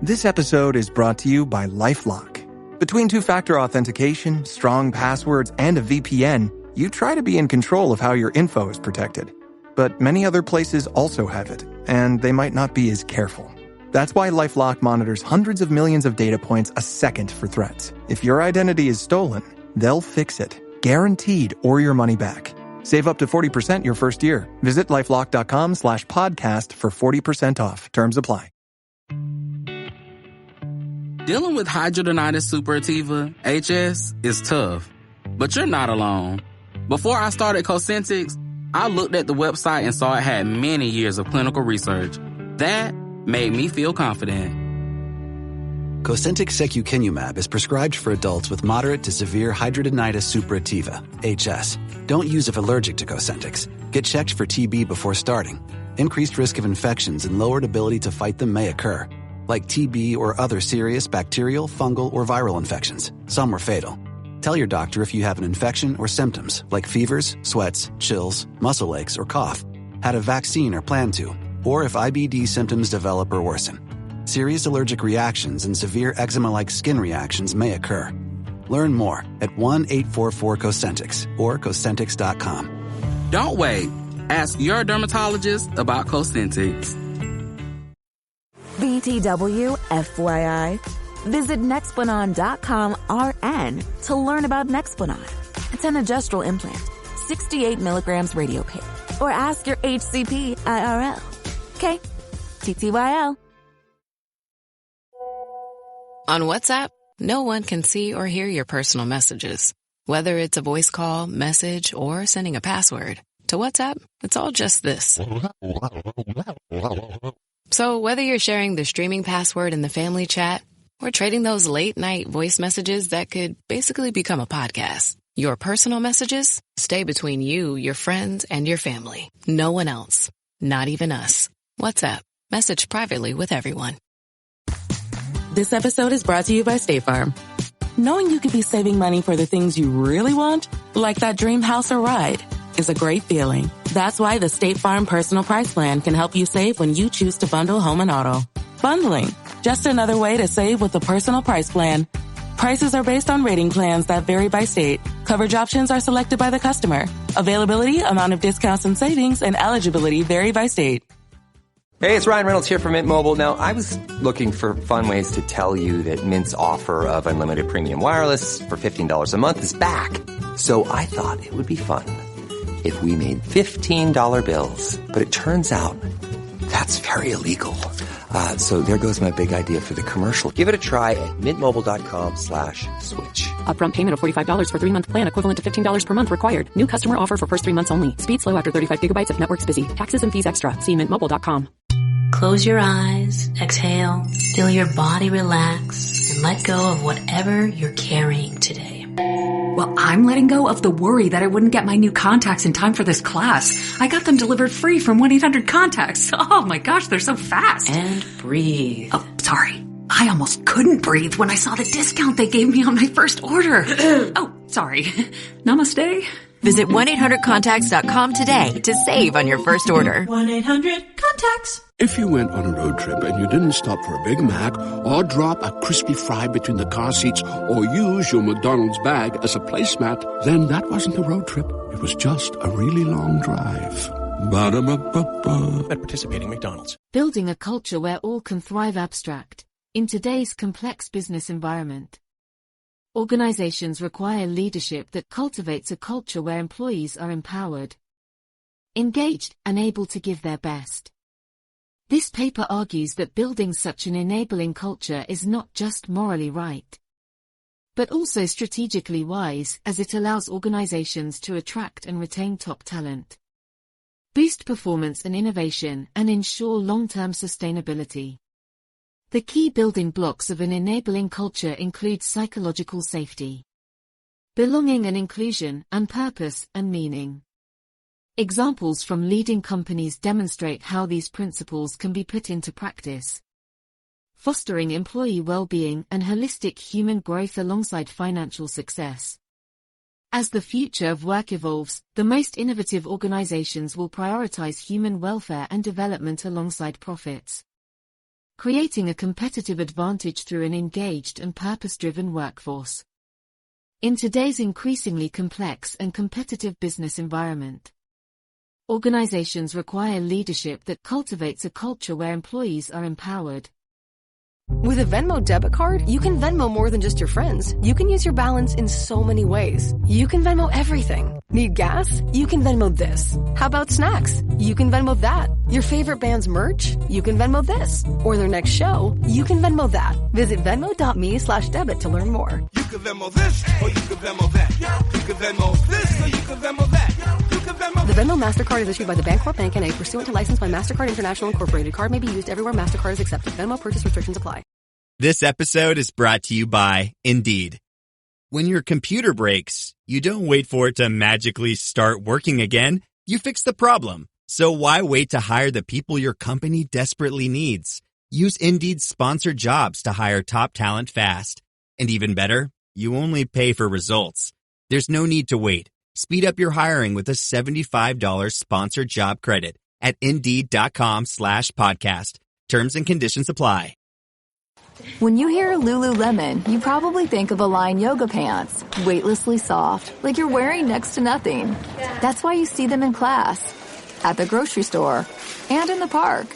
This episode is brought to you by LifeLock. Between two-factor authentication, strong passwords, and a VPN, you try to be in control of how your info is protected. But many other places also have it, and they might not be as careful. That's why LifeLock monitors hundreds of millions of data points a second for threats. If your identity is stolen, they'll fix it, guaranteed, or your money back. Save up to 40% your first year. Visit LifeLock.com/podcast for 40% off. Terms apply. Dealing with hidradenitis suppurativa, HS, is tough. But you're not alone. Before I started Cosentyx, I looked at the website and saw it had many years of clinical research. That made me feel confident. Cosentyx secukinumab is prescribed for adults with moderate to severe hidradenitis suppurativa, HS. Don't use if allergic to Cosentyx. Get checked for TB before starting. Increased risk of infections and lowered ability to fight them may occur, like TB or other serious bacterial, fungal, or viral infections. Some were fatal. Tell your doctor if you have an infection or symptoms like fevers, sweats, chills, muscle aches, or cough, had a vaccine or plan to, or if IBD symptoms develop or worsen. Serious allergic reactions and severe eczema-like skin reactions may occur. Learn more at 1-844-COSENTYX or Cosentyx.com. Don't wait. Ask your dermatologist about Cosentyx. BTW, FYI. Visit Nexplanon.com RN to learn about Nexplanon. It's an adjustable implant, 68 milligrams radiopaque. Or ask your HCP IRL. Okay, TTYL. On WhatsApp, no one can see or hear your personal messages. Whether it's a voice call, message, or sending a password. To WhatsApp, it's all just this. So whether you're sharing the streaming password in the family chat or trading those late-night voice messages that could basically become a podcast, your personal messages stay between you, your friends, and your family. No one else. Not even us. WhatsApp. Message privately with everyone. This episode is brought to you by State Farm. Knowing you could be saving money for the things you really want, like that dream house or ride, is a great feeling. That's why the State Farm Personal Price Plan can help you save when you choose to bundle home and auto. Bundling, just another way to save with the Personal Price Plan. Prices are based on rating plans that vary by state. Coverage options are selected by the customer. Availability, amount of discounts and savings, and eligibility vary by state. Hey, it's Ryan Reynolds here from Mint Mobile. Now, I was looking for fun ways to tell you that Mint's offer of unlimited premium wireless for $15 a month is back. So I thought it would be fun if we made $15 bills. But it turns out that's very illegal. So there goes my big idea for the commercial. Give it a try at mintmobile.com/switch. Upfront payment of $45 for 3-month plan equivalent to $15 per month required. New customer offer for first 3 months only. Speed slow after 35 gigabytes if network's busy. Taxes and fees extra. See mintmobile.com. Close your eyes, exhale, feel your body relax, and let go of whatever you're carrying today. Well, I'm letting go of the worry that I wouldn't get my new contacts in time for this class. I got them delivered free from 1-800-CONTACTS. Oh my gosh, they're so fast. And breathe. Oh, sorry. I almost couldn't breathe when I saw the discount they gave me on my first order. Oh, sorry. Namaste. Visit 1-800-CONTACTS.com today to save on your first order. 1-800-CONTACTS. If you went on a road trip and you didn't stop for a Big Mac or drop a crispy fry between the car seats or use your McDonald's bag as a placemat, then that wasn't a road trip. It was just a really long drive. Ba-da-ba-ba-ba. At participating McDonald's. Building a culture where all can thrive abstract in today's complex business environment. Organizations require leadership that cultivates a culture where employees are empowered, engaged, and able to give their best. This paper argues that building such an enabling culture is not just morally right, but also strategically wise, as it allows organizations to attract and retain top talent, boost performance and innovation, and ensure long-term sustainability. The key building blocks of an enabling culture include psychological safety, belonging and inclusion, and purpose and meaning. Examples from leading companies demonstrate how these principles can be put into practice. Fostering employee well-being and holistic human growth alongside financial success. As the future of work evolves, the most innovative organizations will prioritize human welfare and development alongside profits. creating a competitive advantage through an engaged and purpose-driven workforce. In today's increasingly complex and competitive business environment, organizations require leadership that cultivates a culture where employees are empowered. With a Venmo debit card, you can Venmo more than just your friends. You can use your balance in so many ways. You can Venmo everything. Need gas? You can Venmo this. How about snacks? You can Venmo that. Your favorite band's merch? You can Venmo this. Or their next show? You can Venmo that. Visit Venmo.me/debit to learn more. You can Venmo this, or you can Venmo that. You can Venmo this, or you can Venmo that. You can Venmo. The Venmo MasterCard is issued by the Bancorp Bank N.A. pursuant to license by MasterCard International Incorporated. Card may be used everywhere MasterCard is accepted. Venmo purchase restrictions apply. This episode is brought to you by Indeed. When your computer breaks, you don't wait for it to magically start working again. You fix the problem. So why wait to hire the people your company desperately needs? Use Indeed's sponsored jobs to hire top talent fast. And even better, you only pay for results. There's no need to wait. Speed up your hiring with a $75 sponsored job credit at Indeed.com/podcast. Terms and conditions apply. When you hear Lululemon, you probably think of Align yoga pants, weightlessly soft, like you're wearing next to nothing. That's why you see them in class, at the grocery store, and in the park.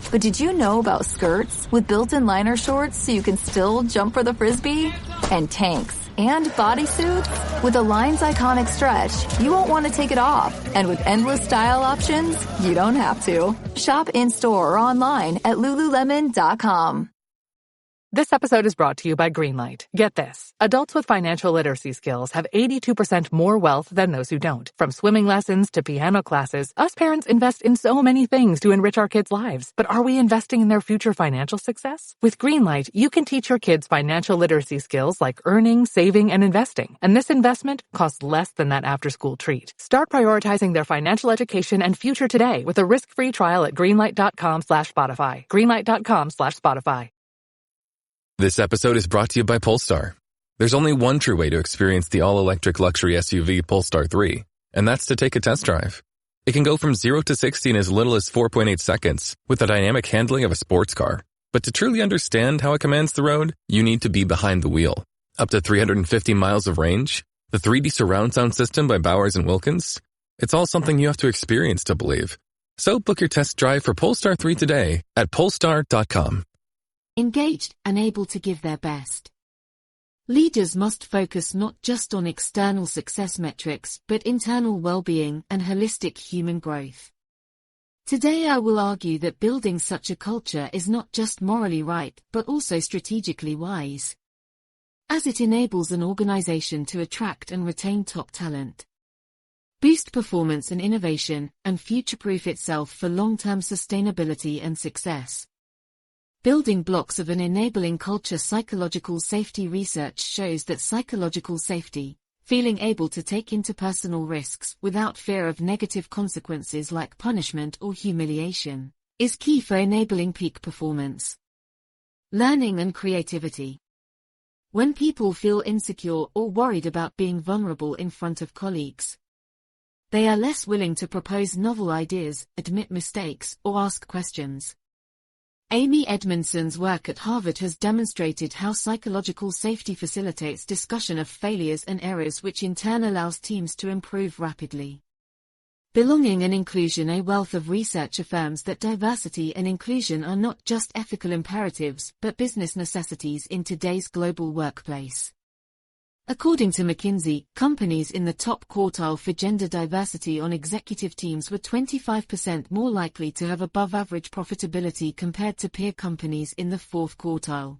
But did you know about skirts with built-in liner shorts so you can still jump for the Frisbee? And tanks and bodysuits? With Align's iconic stretch, you won't want to take it off. And with endless style options, you don't have to. Shop in-store or online at Lululemon.com. This episode is brought to you by Greenlight. Get this. Adults with financial literacy skills have 82% more wealth than those who don't. From swimming lessons to piano classes, us parents invest in so many things to enrich our kids' lives. But are we investing in their future financial success? With Greenlight, you can teach your kids financial literacy skills like earning, saving, and investing. And this investment costs less than that after-school treat. Start prioritizing their financial education and future today with a risk-free trial at greenlight.com/Spotify. Greenlight.com/Spotify. This episode is brought to you by Polestar. There's only one true way to experience the all-electric luxury SUV Polestar 3, and that's to take a test drive. It can go from 0 to 60 in as little as 4.8 seconds with the dynamic handling of a sports car. But to truly understand how it commands the road, you need to be behind the wheel. Up to 350 miles of range, the 3D surround sound system by Bowers & Wilkins. It's all something you have to experience to believe. So book your test drive for Polestar 3 today at polestar.com. Engaged and able to give their best. Leaders must focus not just on external success metrics, but internal well-being and holistic human growth. Today I will argue that building such a culture is not just morally right, but also strategically wise, as it enables an organization to attract and retain top talent, boost performance and innovation, and future-proof itself for long-term sustainability and success. Building blocks of an enabling culture. Psychological safety research shows that psychological safety, feeling able to take interpersonal risks without fear of negative consequences like punishment or humiliation, is key for enabling peak performance. Learning and creativity. When people feel insecure or worried about being vulnerable in front of colleagues, they are less willing to propose novel ideas, admit mistakes, or ask questions. Amy Edmondson's work at Harvard has demonstrated how psychological safety facilitates discussion of failures and errors, which in turn allows teams to improve rapidly. Belonging and inclusion. A wealth of research affirms that diversity and inclusion are not just ethical imperatives, but business necessities in today's global workplace. According to McKinsey, companies in the top quartile for gender diversity on executive teams were 25% more likely to have above-average profitability compared to peer companies in the fourth quartile.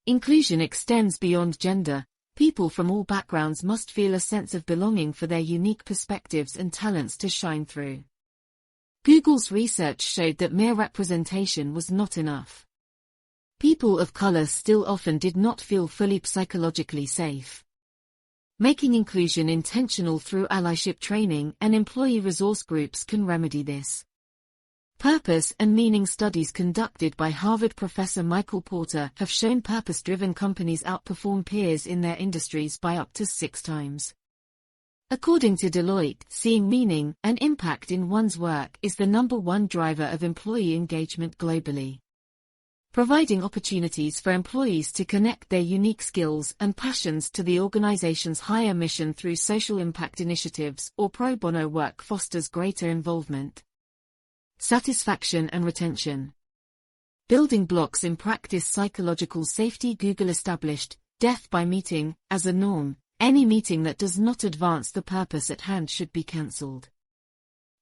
Inclusion extends beyond gender. People from all backgrounds must feel a sense of belonging for their unique perspectives and talents to shine through. Google's research showed that mere representation was not enough. People of color still often did not feel fully psychologically safe. Making inclusion intentional through allyship training and employee resource groups can remedy this. Purpose and meaning studies conducted by Harvard professor Michael Porter have shown purpose-driven companies outperform peers in their industries by up to 6 times. According to Deloitte, seeing meaning and impact in one's work is the #1 driver of employee engagement globally. providing opportunities for employees to connect their unique skills and passions to the organization's higher mission through social impact initiatives or pro bono work fosters greater involvement. Satisfaction and retention. Building blocks in practice. Psychological safety. Google established death by meeting as a norm. Any meeting that does not advance the purpose at hand should be cancelled.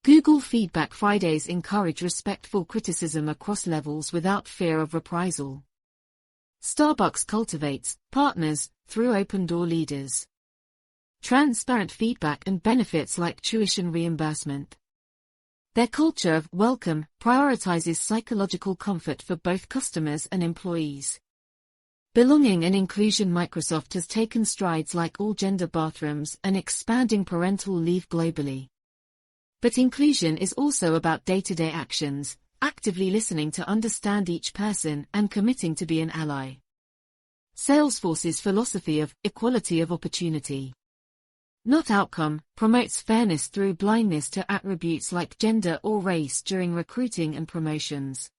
Google Feedback Fridays encourage respectful criticism across levels without fear of reprisal. Starbucks cultivates partners through open-door leaders. Transparent feedback and benefits like tuition reimbursement. Their culture of welcome prioritizes psychological comfort for both customers and employees. Belonging and inclusion. Microsoft has taken strides like all-gender bathrooms and expanding parental leave globally. But inclusion is also about day-to-day actions, actively listening to understand each person and committing to be an ally. Salesforce's philosophy of equality of opportunity, not outcome, promotes fairness through blindness to attributes like gender or race during recruiting and promotions.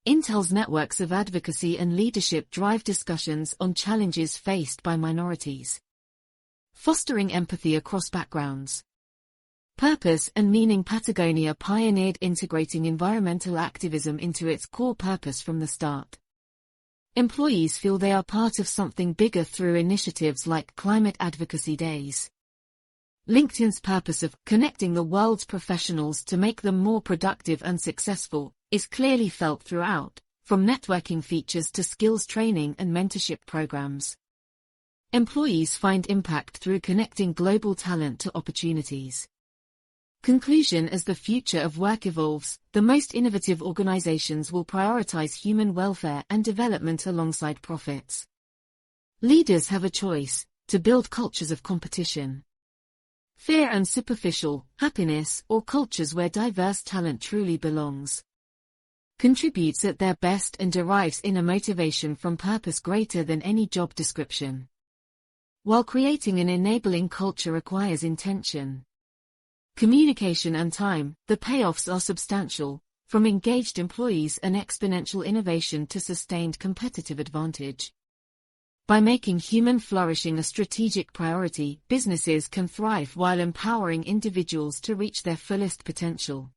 Intel's networks of advocacy and leadership drive discussions on challenges faced by minorities. Fostering empathy across backgrounds. Purpose and meaning. Patagonia pioneered integrating environmental activism into its core purpose from the start. Employees feel they are part of something bigger through initiatives like Climate Advocacy Days. LinkedIn's purpose of connecting the world's professionals to make them more productive and successful is clearly felt throughout, from networking features to skills training and mentorship programs. Employees find impact through connecting global talent to opportunities. Conclusion. As the future of work evolves, the most innovative organizations will prioritize human welfare and development alongside profits. Leaders have a choice to build cultures of competition, fear and superficial happiness, or cultures where diverse talent truly belongs, contributes at their best and derives inner motivation from purpose greater than any job description. While creating an enabling culture requires intention, communication and time, the payoffs are substantial, from engaged employees and exponential innovation to sustained competitive advantage. By making human flourishing a strategic priority, businesses can thrive while empowering individuals to reach their fullest potential.